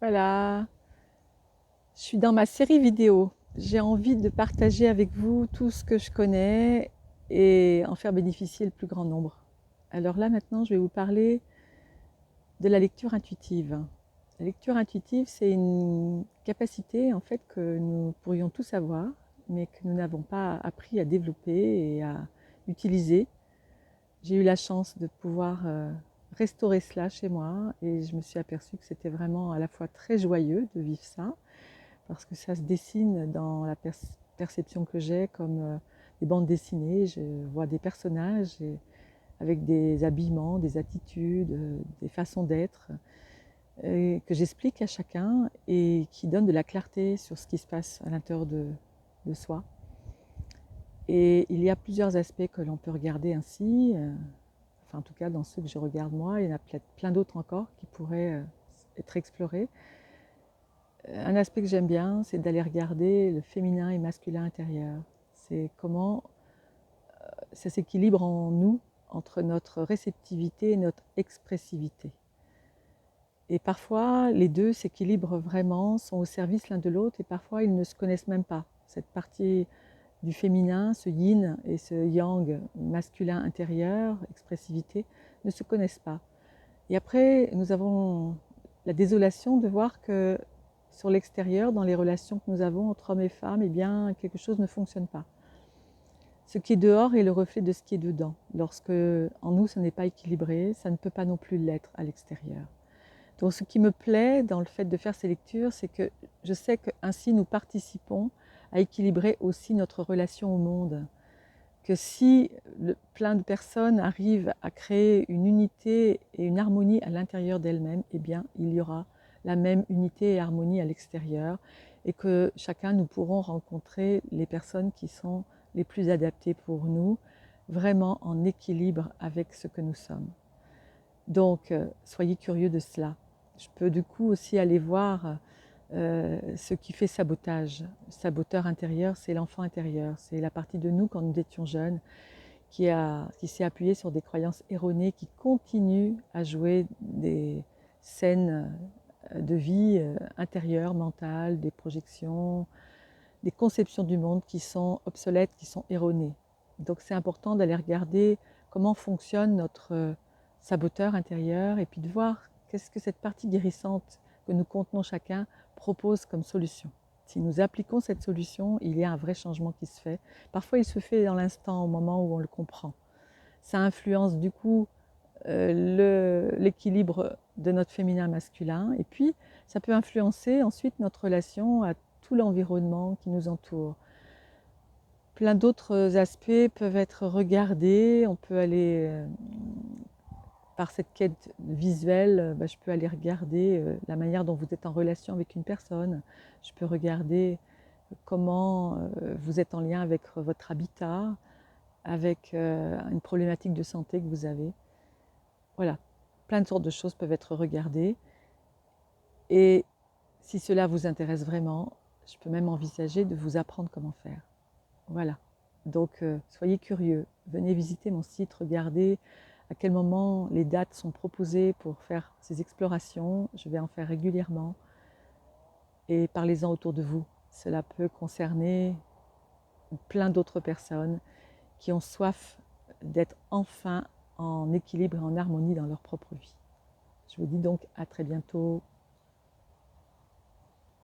Voilà, je suis dans ma série vidéo. J'ai envie de partager avec vous tout ce que je connais et en faire bénéficier le plus grand nombre. Alors là maintenant, je vais vous parler de la lecture intuitive. La lecture intuitive, c'est une capacité en fait que nous pourrions tous avoir, mais que nous n'avons pas appris à développer et à utiliser. J'ai eu la chance de pouvoir restaurer cela chez moi et je me suis aperçue que c'était vraiment à la fois très joyeux de vivre ça, parce que ça se dessine dans la perception que j'ai comme des bandes dessinées. Je vois des personnages avec des habillements, des attitudes, des façons d'être que j'explique à chacun et qui donnent de la clarté sur ce qui se passe à l'intérieur de soi. Et il y a plusieurs aspects que l'on peut regarder ainsi, enfin en tout cas dans ceux que je regarde moi, il y en a peut-être plein d'autres encore qui pourraient être explorés. Un aspect que j'aime bien, c'est d'aller regarder le féminin et masculin intérieur. C'est comment ça s'équilibre en nous entre notre réceptivité et notre expressivité. Et parfois, les deux s'équilibrent vraiment, sont au service l'un de l'autre, et parfois ils ne se connaissent même pas. Cette partie du féminin, ce yin et ce yang masculin intérieur, expressivité, ne se connaissent pas. Et après, nous avons la désolation de voir que sur l'extérieur, dans les relations que nous avons entre hommes et femmes, eh bien, quelque chose ne fonctionne pas. Ce qui est dehors est le reflet de ce qui est dedans. Lorsque en nous, ce n'est pas équilibré, ça ne peut pas non plus l'être à l'extérieur. Donc ce qui me plaît dans le fait de faire ces lectures, c'est que je sais qu'ainsi nous participons à équilibrer aussi notre relation au monde. Que si plein de personnes arrivent à créer une unité et une harmonie à l'intérieur d'elles-mêmes, eh bien il y aura la même unité et harmonie à l'extérieur, et que chacun nous pourrons rencontrer les personnes qui sont les plus adaptées pour nous, vraiment en équilibre avec ce que nous sommes. Donc soyez curieux de cela. Je peux du coup aussi aller voir ce qui fait sabotage. Le saboteur intérieur, c'est l'enfant intérieur. C'est la partie de nous quand nous étions jeunes qui s'est appuyée sur des croyances erronées, qui continue à jouer des scènes de vie intérieure, mentale, des projections, des conceptions du monde qui sont obsolètes, qui sont erronées. Donc c'est important d'aller regarder comment fonctionne notre saboteur intérieur et puis de voir qu'est-ce que cette partie guérissante que nous contenons chacun propose comme solution. Si nous appliquons cette solution, il y a un vrai changement qui se fait. Parfois, il se fait dans l'instant, au moment où on le comprend. Ça influence du coup l'équilibre de notre féminin masculin, et puis ça peut influencer ensuite notre relation à tout l'environnement qui nous entoure. Plein d'autres aspects peuvent être regardés. On peut aller par cette quête visuelle, je peux aller regarder la manière dont vous êtes en relation avec une personne. Je peux regarder comment vous êtes en lien avec votre habitat, avec une problématique de santé que vous avez. Voilà, plein de sortes de choses peuvent être regardées. Et si cela vous intéresse vraiment, je peux même envisager de vous apprendre comment faire. Voilà, donc soyez curieux, venez visiter mon site, regardez à quel moment les dates sont proposées pour faire ces explorations. Je vais en faire régulièrement et parlez-en autour de vous. Cela peut concerner plein d'autres personnes qui ont soif d'être enfin en équilibre et en harmonie dans leur propre vie. Je vous dis donc à très bientôt.